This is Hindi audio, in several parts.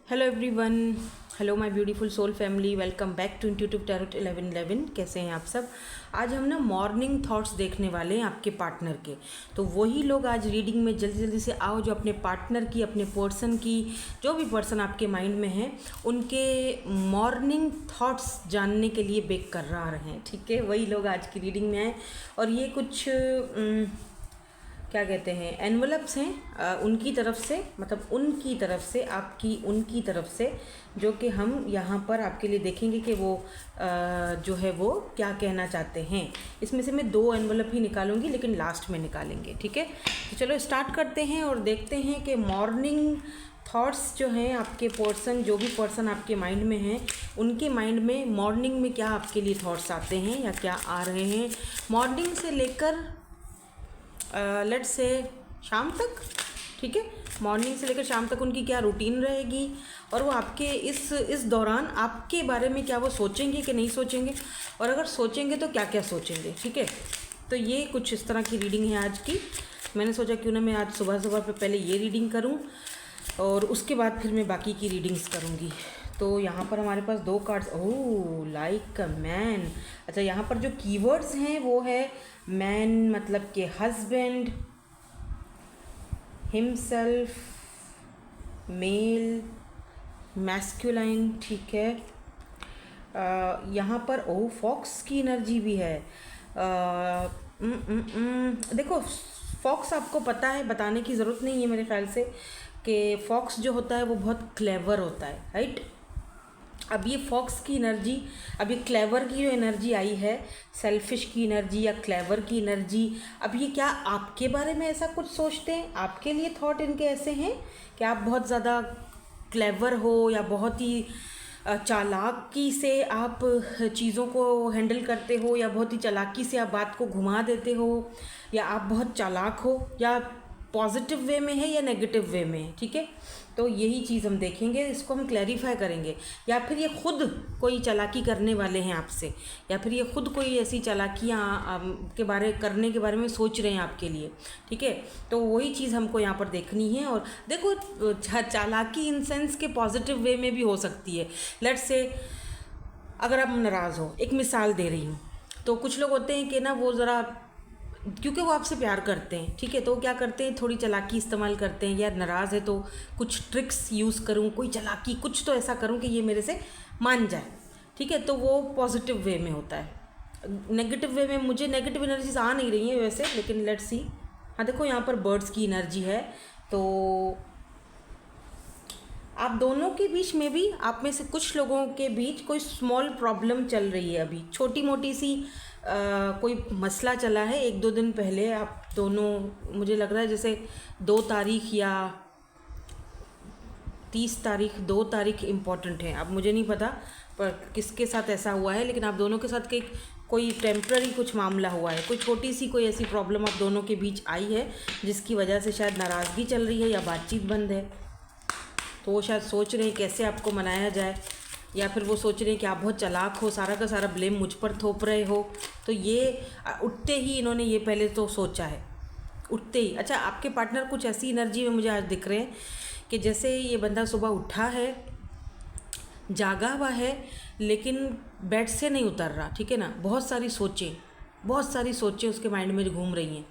Hello everyone. Hello my beautiful soul family, welcome back to intuitive tarot 1111। कैसे हैं आप सब। आज हम ना मॉर्निंग थॉट्स देखने वाले हैं आपके पार्टनर के। तो वही लोग आज रीडिंग में जल्दी जल्दी से आओ जो अपने पार्टनर की, अपने पर्सन की, जो भी पर्सन आपके माइंड में है, उनके मॉर्निंग थॉट्स जानने के लिए बेक कर रहे हैं। ठीक है, वही लोग आज की रीडिंग में आए। और ये कुछ क्या कहते हैं, एनवलप्स हैं उनकी तरफ से, मतलब उनकी तरफ से, आपकी उनकी तरफ से, जो कि हम यहाँ पर आपके लिए देखेंगे कि वो जो है वो क्या कहना चाहते हैं। इसमें से मैं 2 एनवलप ही निकालूंगी, लेकिन लास्ट में निकालेंगे। ठीक है, तो चलो स्टार्ट करते हैं और देखते हैं कि मॉर्निंग थॉट्स जो हैं आपके पर्सन, जो भी पर्सन आपके माइंड में हैं, उनके माइंड में मॉर्निंग में क्या आपके लिए थॉट्स आते हैं या क्या आ रहे हैं मॉर्निंग से लेकर लेट्स से शाम तक। ठीक है, मॉर्निंग से लेकर शाम तक उनकी क्या रूटीन रहेगी, और वो आपके इस दौरान आपके बारे में क्या वो सोचेंगे कि नहीं सोचेंगे, और अगर सोचेंगे तो क्या क्या सोचेंगे। ठीक है, तो ये कुछ इस तरह की रीडिंग है आज की। मैंने सोचा क्यों ना मैं आज सुबह सुबह पे पहले ये रीडिंग करूं और उसके बाद फिर मैं बाकी की रीडिंग्स करूंगी। तो यहाँ पर हमारे पास 2 cards, oh like a man. अच्छा, यहाँ पर जो कीवर्ड्स हैं वो है मैन, मतलब कि हस्बैंड, हिमसेल्फ, मेल, मैस्कुलाइन। ठीक है, यहाँ पर ओह फॉक्स की एनर्जी भी है। देखो, फॉक्स आपको पता है, बताने की ज़रूरत नहीं है मेरे ख्याल से, कि फॉक्स जो होता है वो बहुत क्लेवर होता है, राइट। अब ये फॉक्स की एनर्जी, अब ये क्लेवर की जो एनर्जी आई है, सेल्फिश की एनर्जी या क्लेवर की एनर्जी, अब ये क्या आपके बारे में ऐसा कुछ सोचते हैं, आपके लिए थॉट इनके ऐसे हैं कि आप बहुत ज़्यादा क्लेवर हो, या बहुत ही चालाकी से आप चीज़ों को हैंडल करते हो, या बहुत ही चालाकी से आप बात को घुमा देते हो, या आप बहुत चालाक हो, या पॉजिटिव वे में है या नेगेटिव वे में है। ठीक है, तो यही चीज़ हम देखेंगे, इसको हम क्लैरिफाई करेंगे। या फिर ये खुद कोई चालाकी करने वाले हैं आपसे, या फिर ये खुद कोई ऐसी चालाकियाँ के बारे करने के बारे में सोच रहे हैं आपके लिए। ठीक है, तो वही चीज़ हमको यहाँ पर देखनी है। और देखो, चालाकी इन सेंस के पॉजिटिव वे में भी हो सकती है। लेट्स से अगर आप नाराज़ हो, एक मिसाल दे रही हूँ, तो कुछ लोग होते हैं कि ना वो ज़रा, क्योंकि वो आपसे प्यार करते हैं, ठीक है, तो क्या करते हैं, थोड़ी चालाकी इस्तेमाल करते हैं। यार नाराज़ है तो कुछ ट्रिक्स यूज़ करूँ, कोई चालाकी, कुछ तो ऐसा करूँ कि ये मेरे से मान जाए। ठीक है, तो वो पॉजिटिव वे में होता है। नेगेटिव वे में मुझे नेगेटिव एनर्जीज आ नहीं रही हैं वैसे, लेकिन लेट्स सी। हाँ देखो, यहाँ पर बर्ड्स की एनर्जी है, तो आप दोनों के बीच में भी, आप में से कुछ लोगों के बीच कोई स्मॉल प्रॉब्लम चल रही है। अभी छोटी मोटी सी कोई मसला चला है 1-2 दिन पहले। आप दोनों, मुझे लग रहा है जैसे 2 तारीख या 30 तारीख, 2 तारीख इम्पॉर्टेंट है। अब मुझे नहीं पता पर किसके साथ ऐसा हुआ है, लेकिन आप दोनों के साथ कोई टेम्प्ररी कुछ मामला हुआ है, कोई छोटी सी कोई ऐसी प्रॉब्लम आप दोनों के बीच आई है, जिसकी वजह से शायद नाराज़गी चल रही है या बातचीत बंद है। तो वो शायद सोच रहे हैं कैसे आपको मनाया जाए, या फिर वो सोच रहे हैं कि आप बहुत चालाक हो, सारा का सारा ब्लेम मुझ पर थोप रहे हो। तो ये उठते ही इन्होंने ये पहले तो सोचा है, उठते ही। अच्छा, आपके पार्टनर कुछ ऐसी एनर्जी में मुझे आज दिख रहे हैं कि जैसे ये बंदा सुबह उठा है, जागा हुआ है, लेकिन बेड से नहीं उतर रहा। ठीक है ना, बहुत सारी सोचें उसके माइंड में घूम रही हैं।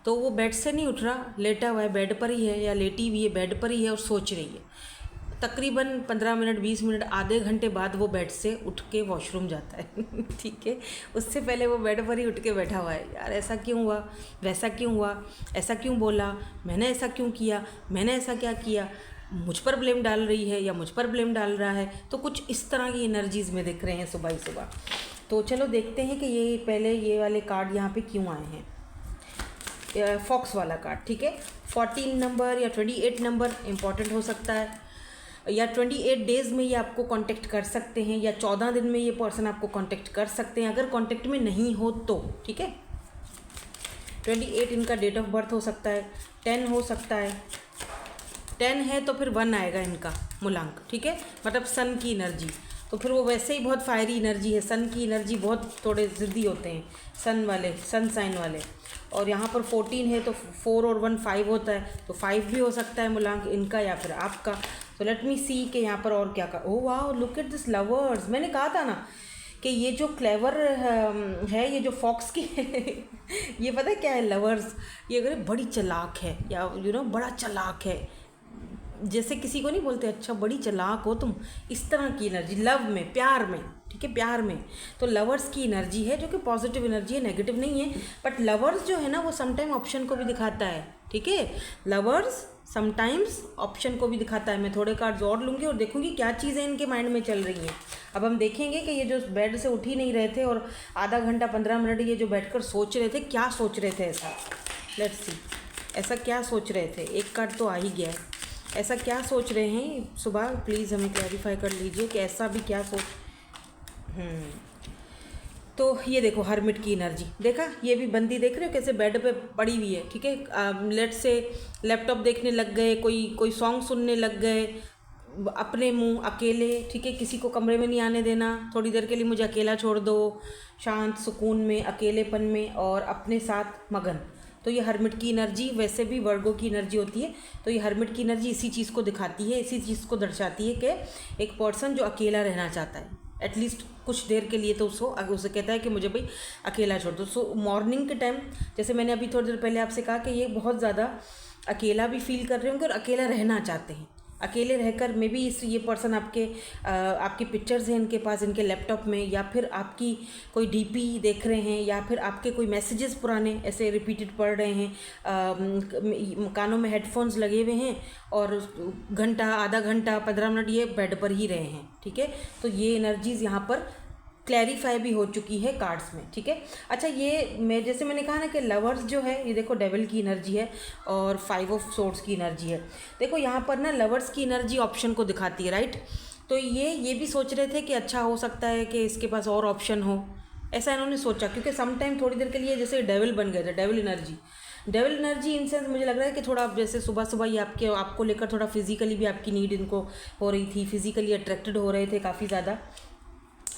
तो वो बेड से नहीं उठ रहा, लेटा हुआ है, बेड पर ही है, या लेटी हुई है, बेड पर ही है और सोच रही है। तकरीबन 15 मिनट, 20 मिनट, आधे घंटे बाद वो बेड से उठ के वॉशरूम जाता है। ठीक है, उससे पहले वो बेड पर ही उठ के बैठा हुआ है। यार ऐसा क्यों हुआ, वैसा क्यों हुआ, ऐसा क्यों बोला, मैंने ऐसा क्यों किया, मैंने ऐसा क्या किया, मुझ पर ब्लेम डाल रही है या मुझ पर ब्लेम डाल रहा है। तो कुछ इस तरह की एनर्जीज़ में दिख रहे हैं सुबह ही सुबह। तो चलो देखते हैं कि ये पहले ये वाले कार्ड यहाँ पे क्यों आए हैं। फॉक्स वाला कार्ड, ठीक है, 14 नंबर या 28 नंबर इम्पॉर्टेंट हो सकता है, या 28 डेज़ में ये आपको कांटेक्ट कर सकते हैं, या 14 दिन में ये पर्सन आपको कांटेक्ट कर सकते हैं, अगर कांटेक्ट में नहीं हो तो। ठीक है, 28 इनका डेट ऑफ बर्थ हो सकता है, 10 हो सकता है, 10 है तो फिर 1 आएगा इनका मूलांक। ठीक है, मतलब सन की एनर्जी, तो फिर वो वैसे ही बहुत फायरी एनर्जी है। सन की एनर्जी बहुत थोड़े ज़िद्दी होते हैं सन वाले, सन साइन वाले। और यहाँ पर 14 है तो 4 और 1 5 होता है, तो 5 भी हो सकता है मूलांक इनका या फिर आपका। तो लेट मी सी कि यहाँ पर और क्या कर। ओह वाह, लुक एट दिस लवर्स। मैंने कहा था ना कि ये जो क्लेवर है, ये जो फॉक्स की ये पता है क्या है, लवर्स, ये अगर बड़ी चालाक है या बड़ा चालाक है, जैसे किसी को नहीं बोलते अच्छा बड़ी चालाक हो तुम, इस तरह की एनर्जी लव में, प्यार में, ठीक है, प्यार में। तो लवर्स की एनर्जी है जो कि पॉजिटिव एनर्जी है, नेगेटिव नहीं है। बट लवर्स जो है ना वो समटाइम ऑप्शन को भी दिखाता है, ठीक है। लवर्स समटाइम्स ऑप्शन को भी दिखाता है। मैं थोड़े कार्ड्स और लूँगी और देखूँगी क्या चीज़ें इनके माइंड में चल रही हैं। अब हम देखेंगे कि ये जो बेड से उठ ही नहीं रहे थे और आधा घंटा 15 मिनट ये जो बैठकर सोच रहे थे, क्या सोच रहे थे ऐसा, लेट्स सी, ऐसा क्या सोच रहे थे। एक कार्ड तो आ ही गया है। ऐसा क्या सोच रहे हैं सुबह, प्लीज़ हमें क्लैरिफाई कर लीजिए कि ऐसा भी क्या सोच। तो ये देखो हर्मिट की एनर्जी, देखा, ये भी बंदी देख रहे हो कैसे बेड पे पड़ी हुई है, ठीक है। लेट से लैपटॉप देखने लग गए, कोई सॉन्ग सुनने लग गए अपने मुंह अकेले, ठीक है। किसी को कमरे में नहीं आने देना, थोड़ी देर के लिए मुझे अकेला छोड़ दो, शांत सुकून में, अकेलेपन में और अपने साथ मगन। तो ये हर्मिट की एनर्जी वैसे भी वर्गो की एनर्जी होती है। तो ये हर्मिट की एनर्जी इसी चीज़ को दिखाती है, इसी चीज़ को दर्शाती है कि एक पर्सन जो अकेला रहना चाहता है एटलीस्ट कुछ देर के लिए, तो उसे कहता है कि मुझे भाई अकेला छोड़ दो। सो मॉर्निंग के टाइम, जैसे मैंने अभी थोड़ी देर पहले आपसे कहा कि ये बहुत ज़्यादा अकेला भी फील कर रहे होंगे और अकेला रहना चाहते हैं। अकेले रहकर मे बी ये पर्सन आपकी पिक्चर्स हैं इनके पास, इनके लैपटॉप में, या फिर आपकी कोई डीपी देख रहे हैं, या फिर आपके कोई मैसेजेस पुराने ऐसे रिपीटेड पढ़ रहे हैं, कानों में हेडफोन्स लगे हुए हैं और घंटा, आधा घंटा, 15 मिनट ये बेड पर ही रहे हैं, ठीक है। तो ये एनर्जीज़ यहाँ पर क्लैरिफाई भी हो चुकी है कार्ड्स में, ठीक है। अच्छा, ये जैसे मैंने कहा ना कि लवर्स जो है ये देखो डेविल की एनर्जी है और 5 ऑफ सोर्ड्स की एनर्जी है। देखो यहाँ पर ना लवर्स की एनर्जी ऑप्शन को दिखाती है, राइट। तो ये भी सोच रहे थे कि अच्छा हो सकता है कि इसके पास और ऑप्शन हो, ऐसा इन्होंने सोचा, क्योंकि सम टाइम थोड़ी देर के लिए जैसे डेविल बन गए थे, डेविल एनर्जी इन सेंस मुझे लग रहा है कि थोड़ा जैसे सुबह सुबह ये आपको लेकर थोड़ा फिजिकली भी आपकी नीड इनको हो रही थी, फिजिकली अट्रैक्टेड हो रहे थे काफ़ी ज़्यादा,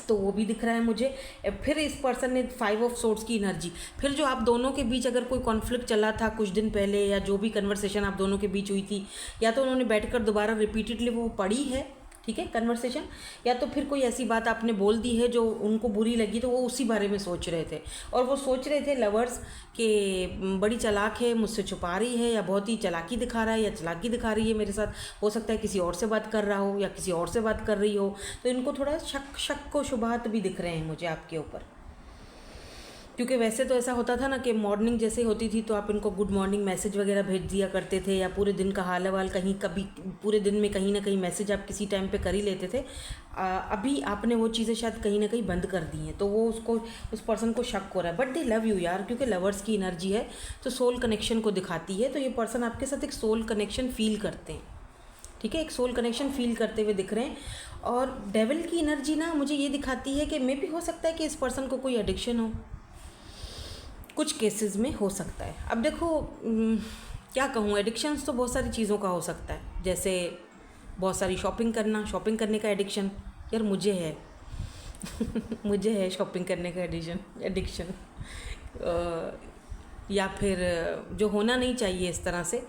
तो वो भी दिख रहा है मुझे। फिर इस पर्सन ने 5 ऑफ सोर्ड्स की एनर्जी, फिर जो आप दोनों के बीच अगर कोई कॉन्फ्लिक्ट चला था कुछ दिन पहले, या जो भी कन्वर्सेशन आप दोनों के बीच हुई थी, या तो उन्होंने बैठकर दोबारा रिपीटेडली वो पढ़ी है, ठीक है, कन्वर्सेशन, या तो फिर कोई ऐसी बात आपने बोल दी है जो उनको बुरी लगी, तो वो उसी बारे में सोच रहे थे। और वो सोच रहे थे लवर्स कि बड़ी चालाक है, मुझसे छुपा रही है, या बहुत ही चालाकी दिखा रहा है, या चालाकी दिखा रही है मेरे साथ, हो सकता है किसी और से बात कर रहा हो या किसी और से बात कर रही हो। तो इनको थोड़ा शक को शुबहात भी दिख रहे हैं मुझे आपके ऊपर, क्योंकि वैसे तो ऐसा होता था ना कि मॉर्निंग जैसे होती थी तो आप इनको गुड मॉर्निंग मैसेज वगैरह भेज दिया करते थे, या पूरे दिन का हाल हवाल कभी पूरे दिन में कहीं ना कहीं मैसेज आप किसी टाइम पे कर ही लेते थे। अभी आपने वो चीज़ें शायद कहीं ना कहीं बंद कर दी हैं, तो वो उस पर्सन को शक हो रहा है। बट दे लव यू यार, क्योंकि लवर्स की एनर्जी है तो सोल कनेक्शन को दिखाती है। तो ये पर्सन आपके साथ एक सोल कनेक्शन फील करते हैं, ठीक है, एक सोल कनेक्शन फील करते हुए दिख रहे हैं। और डेविल की एनर्जी ना मुझे ये दिखाती है कि मे भी हो सकता है कि इस पर्सन को कोई एडिक्शन हो, कुछ केसेस में हो सकता है। अब देखो क्या कहूँ, एडिक्शंस तो बहुत सारी चीज़ों का हो सकता है, जैसे बहुत सारी शॉपिंग करने का एडिक्शन, यार मुझे है मुझे है शॉपिंग करने का एडिक्शन, या फिर जो होना नहीं चाहिए, इस तरह से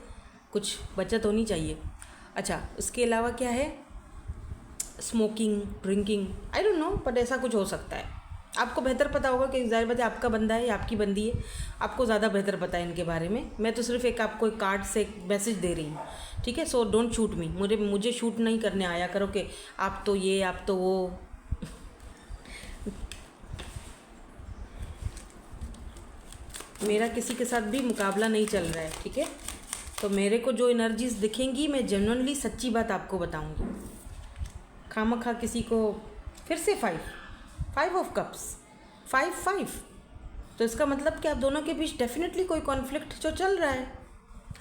कुछ बचत होनी चाहिए। अच्छा, उसके अलावा क्या है, smoking, drinking, I don't know, but ऐसा कुछ हो सकता है। आपको बेहतर पता होगा कि जाहिर बात है आपका बंदा है या आपकी बंदी है, आपको ज़्यादा बेहतर पता है इनके बारे में। मैं तो सिर्फ आपको एक कार्ड से एक मैसेज दे रही हूँ, ठीक है। सो डोंट शूट मी, मुझे शूट नहीं करने आया करो कि आप तो ये, आप तो वो। मेरा किसी के साथ भी मुकाबला नहीं चल रहा है, ठीक है। तो मेरे को जो एनर्जीज दिखेंगी, मैं जेन्युइनली सच्ची बात आपको बताऊंगी। खामखा किसी को फिर से 5 ऑफ कप्स, 5 तो इसका मतलब कि आप दोनों के बीच डेफिनेटली कोई कॉन्फ्लिक्ट जो चल रहा है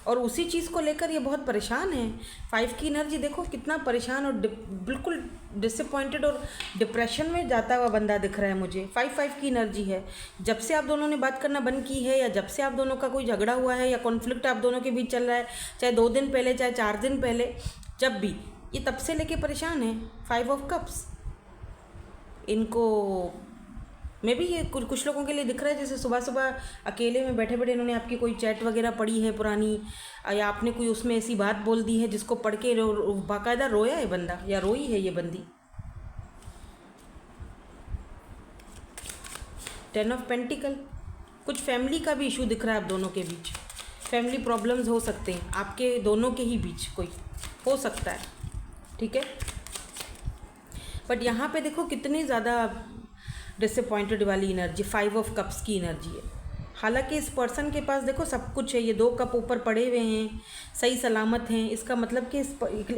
और उसी चीज़ को लेकर ये बहुत परेशान है। 5 की एनर्जी देखो, कितना परेशान और बिल्कुल डिसअपॉइंटेड और डिप्रेशन में जाता हुआ बंदा दिख रहा है मुझे। 5 की एनर्जी है। जब से आप दोनों ने बात करना बंद की है, या जब से आप दोनों का कोई झगड़ा हुआ है या कॉन्फ्लिक्ट आप दोनों के बीच चल रहा है, चाहे 2 दिन पहले चाहे 4 दिन पहले, जब भी, ये तब से लेके परेशान है। 5 ऑफ कप्स, इनको मे भी ये कुछ लोगों के लिए दिख रहा है जैसे सुबह सुबह अकेले में बैठे बैठे इन्होंने आपकी कोई चैट वगैरह पढ़ी है पुरानी, या आपने कोई उसमें ऐसी बात बोल दी है जिसको पढ़ के बाकायदा रोया है बंदा या रोई है ये बंदी। 10 ऑफ पेंटिकल, कुछ फैमिली का भी इशू दिख रहा है आप दोनों के बीच। फैमिली प्रॉब्लम्स हो सकते हैं आपके दोनों के ही बीच, कोई हो सकता है, ठीक है। बट यहाँ पे देखो कितनी ज़्यादा डिसअपॉइंटेड वाली एनर्जी, 5 ऑफ कप्स की एनर्जी है। हालांकि इस पर्सन के पास देखो सब कुछ है, ये 2 कप ऊपर पड़े हुए हैं, सही सलामत हैं। इसका मतलब कि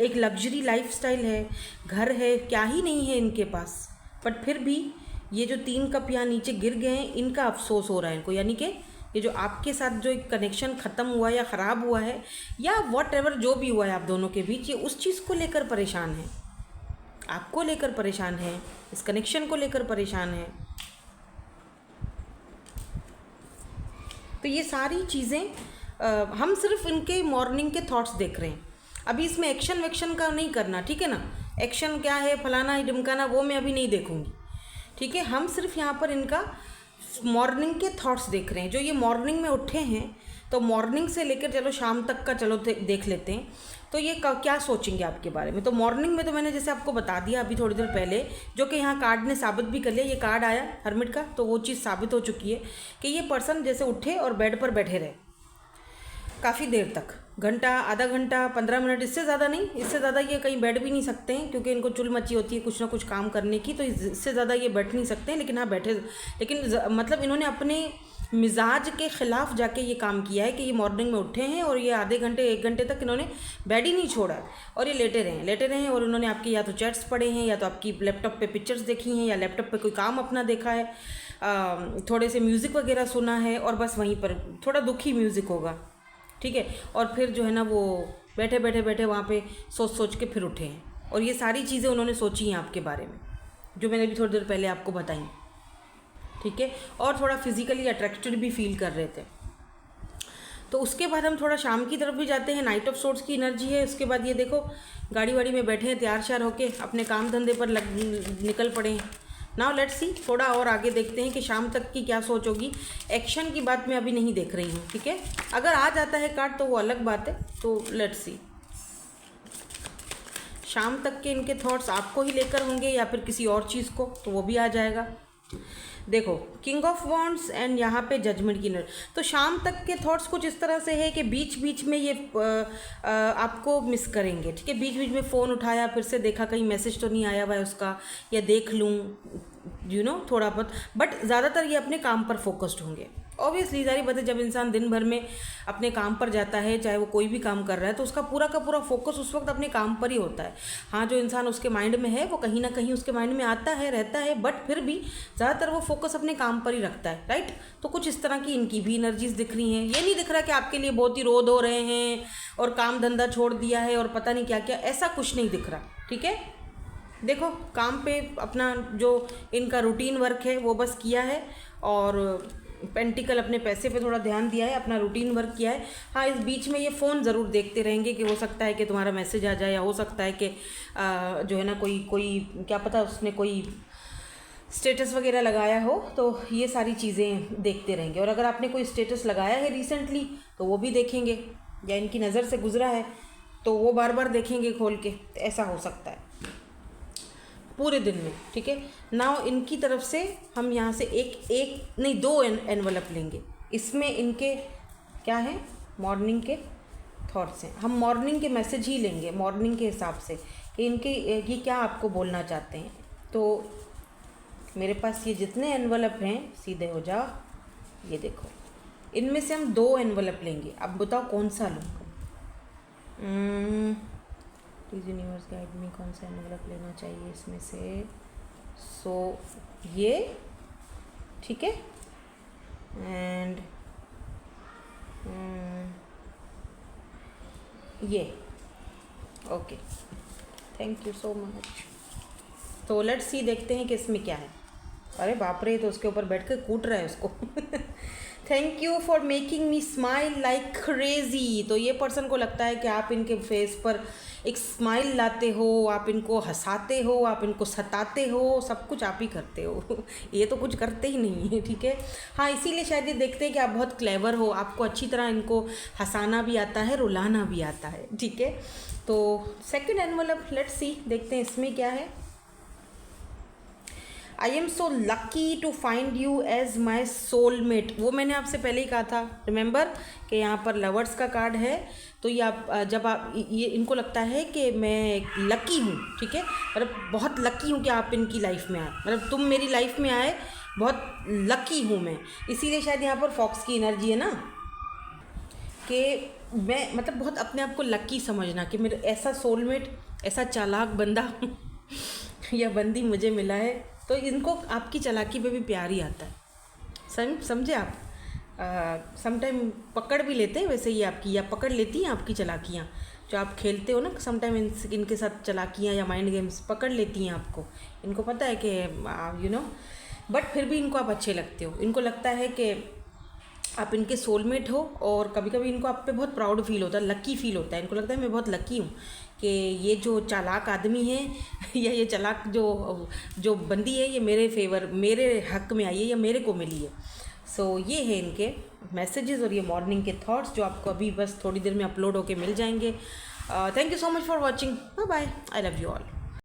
एक लग्जरी लाइफस्टाइल है, घर है, क्या ही नहीं है इनके पास। बट फिर भी ये जो 3 कप यहाँ नीचे गिर गए हैं, इनका अफसोस हो रहा है इनको, यानी कि ये जो आपके साथ जो एक कनेक्शन ख़त्म हुआ या ख़राब हुआ है या वॉट एवर जो भी हुआ है आप दोनों के बीच, ये उस चीज़ को लेकर परेशान है, आपको लेकर परेशान है, इस कनेक्शन को लेकर परेशान है। तो ये सारी चीज़ें हम सिर्फ इनके मॉर्निंग के थॉट्स देख रहे हैं। अभी इसमें एक्शन वैक्शन का नहीं करना, ठीक है ना। एक्शन क्या है, फलाना ढिमकाना, वो मैं अभी नहीं देखूंगी, ठीक है। हम सिर्फ यहाँ पर इनका मॉर्निंग के थॉट्स देख रहे हैं। जो ये मॉर्निंग में उठे हैं, तो मॉर्निंग से लेकर चलो शाम तक का चलो देख लेते हैं। तो ये क्या सोचेंगे आपके बारे में। तो मॉर्निंग में तो मैंने जैसे आपको बता दिया अभी थोड़ी देर पहले, जो कि यहाँ कार्ड ने साबित भी कर लिया। ये कार्ड आया हर्मिट का, तो वो चीज़ साबित हो चुकी है कि ये पर्सन जैसे उठे और बेड पर बैठे रहे काफ़ी देर तक, घंटा, आधा घंटा, 15 मिनट, इससे ज़्यादा नहीं। इससे ज़्यादा ये कहीं बैठ भी नहीं सकते हैं क्योंकि इनको चुल मची होती है कुछ ना कुछ काम करने की, तो इससे ज़्यादा ये बैठ नहीं सकते हैं। लेकिन हाँ बैठे, लेकिन मतलब इन्होंने अपने मिजाज के ख़िलाफ़ जाके ये काम किया है कि ये मॉर्निंग में उठे हैं और ये आधे घंटे 1 घंटे तक इन्होंने बेड ही नहीं छोड़ा और ये लेटे रहे हैं। और उन्होंने आपके या तो चैट्स पढ़े हैं, या तो आपकी लैपटॉप पे पिक्चर्स देखी हैं, या लैपटॉप पे कोई काम अपना देखा है, थोड़े से म्यूज़िक वगैरह सुना है, और बस वहीं पर थोड़ा दुखी म्यूज़िक होगा, ठीक है। और फिर जो है ना वो बैठे वहाँ पे सोच के फिर उठे हैं। और ये सारी चीज़ें उन्होंने सोची हैं आपके बारे में, जो मैंने भी थोड़ी देर पहले आपको बताई, ठीक है। और थोड़ा फिज़िकली अट्रैक्टेड भी फील कर रहे थे। तो उसके बाद हम थोड़ा शाम की तरफ भी जाते हैं। नाइट ऑफ सोर्ट्स की एनर्जी है। उसके बाद ये देखो गाड़ी वाड़ी में बैठे हैं, तैयार श्यार होके अपने काम धंधे पर निकल पड़े हैं। नाउ लेट्स सी, थोड़ा और आगे देखते हैं कि शाम तक की क्या सोच होगी। एक्शन की बात मैं अभी नहीं देख रही हूँ, ठीक है। अगर आ जाता है कार्ड तो वो अलग बात है। तो लेट्स सी शाम तक के इनके थॉट्स आपको ही लेकर होंगे या फिर किसी और चीज़ को, तो वो भी आ जाएगा। देखो किंग ऑफ वॉन्ड्स एंड यहाँ पे जजमेंट की नर। तो शाम तक के थॉट्स कुछ इस तरह से है कि बीच बीच में ये आपको मिस करेंगे, ठीक है। बीच बीच में फ़ोन उठाया, फिर से देखा कहीं मैसेज तो नहीं आया हुआ है उसका, या देख लूँ, थोड़ा बहुत। बट ज़्यादातर ये अपने काम पर फोकस्ड होंगे। ऑब्वियसली सारी बातें, जब इंसान दिन भर में अपने काम पर जाता है, चाहे वो कोई भी काम कर रहा है, तो उसका पूरा का पूरा फोकस उस वक्त अपने काम पर ही होता है। हाँ, जो इंसान उसके माइंड में है वो कहीं ना कहीं उसके माइंड में आता है, रहता है, बट फिर भी ज़्यादातर वो फोकस अपने काम पर ही रखता है, राइट। तो कुछ इस तरह की इनकी भी एनर्जीज दिख रही हैं। ये नहीं दिख रहा कि आपके लिए बहुत ही रोध हो रहे हैं और काम धंधा छोड़ दिया है और पता नहीं क्या क्या, ऐसा कुछ नहीं दिख रहा, ठीक है। देखो काम पे अपना जो इनका रूटीन वर्क है वो बस किया है, और पेंटिकल अपने पैसे पे थोड़ा ध्यान दिया है, अपना रूटीन वर्क किया है। हाँ, इस बीच में ये फ़ोन ज़रूर देखते रहेंगे कि हो सकता है कि तुम्हारा मैसेज आ जाए, या हो सकता है कि जो है ना कोई क्या पता उसने कोई स्टेटस वगैरह लगाया हो, तो ये सारी चीज़ें देखते रहेंगे। और अगर आपने कोई स्टेटस लगाया है रिसेंटली तो वो भी देखेंगे, या इनकी नज़र से गुजरा है तो वो बार बार देखेंगे खोल के, तो ऐसा हो सकता है पूरे दिन में, ठीक है। नाउ इनकी तरफ से हम यहाँ से एक नहीं 2 एनवलप लेंगे। इसमें इनके क्या है, मॉर्निंग के थॉट्स हैं। हम मॉर्निंग के मैसेज ही लेंगे, मॉर्निंग के हिसाब से कि इनके ये क्या आपको बोलना चाहते हैं। तो मेरे पास ये जितने एनवलप हैं, सीधे हो जाओ, ये देखो, इनमें से हम 2 एनवलप लेंगे। अब बताओ कौन सा लूँ। प्लीज़ यूनिवर्स गाइड में कौन सा एनवलप लेना चाहिए इसमें से। सो ये ठीक है, एंड ये okay, thank you so much. तो लेट्स सी, देखते हैं कि इसमें क्या है। अरे बाप रे, तो उसके ऊपर बैठ कर कूट रहा है उसको thank you for making me smile like crazy. तो ये पर्सन को लगता है कि आप इनके फेस पर एक स्माइल लाते हो, आप इनको हंसाते हो, आप इनको सताते हो, सब कुछ आप ही करते हो। ये तो कुछ करते ही नहीं है, ठीक है। हाँ, इसीलिए शायद ये देखते हैं कि आप बहुत क्लेवर हो, आपको अच्छी तरह इनको हंसाना भी आता है, रुलाना भी आता है, ठीक है। तो सेकंड एनवलप लेट्स सी, देखते हैं इसमें क्या है। I am so lucky to find you as my soulmate. वो मैंने आपसे पहले ही कहा था, रिमेंबर कि यहाँ पर लवर्स का कार्ड है। तो ये आप जब आप ये इनको लगता है कि मैं लकी हूँ, ठीक है, मतलब बहुत लकी हूँ कि आप इनकी लाइफ में आए, मतलब तुम मेरी लाइफ में आए, बहुत लकी हूँ मैं। इसीलिए शायद यहाँ पर फॉक्स की एनर्जी है ना, कि मैं मतलब बहुत अपने आप को लकी समझना कि मेरे ऐसा सोलमेट, ऐसा चालाक बंदा या बंदी मुझे मिला है। तो इनको आपकी चालाकी पे भी प्यार ही आता है, समझे आप। समटाइम पकड़ भी लेते हैं वैसे ही आपकी, या पकड़ लेती हैं आपकी चालाकियाँ जो आप खेलते हो ना, समटाइम इनके साथ चालाकियाँ या माइंड गेम्स पकड़ लेती हैं आपको। इनको पता है कि बट फिर भी इनको आप अच्छे लगते हो। इनको लगता है कि आप इनके सोलमेट हो, और कभी कभी इनको आप पे बहुत प्राउड फील होता है, लकी फील होता है। इनको लगता है मैं बहुत लकी हूँ कि ये जो चालाक आदमी है या ये चालाक जो बंदी है, ये मेरे फेवर, मेरे हक में आई है या मेरे को मिली है। सो ये है इनके मैसेजेस और ये मॉर्निंग के थॉट्स जो आपको अभी बस थोड़ी देर में अपलोड होके मिल जाएंगे। Thank you so much for watching, bye bye, I love you all.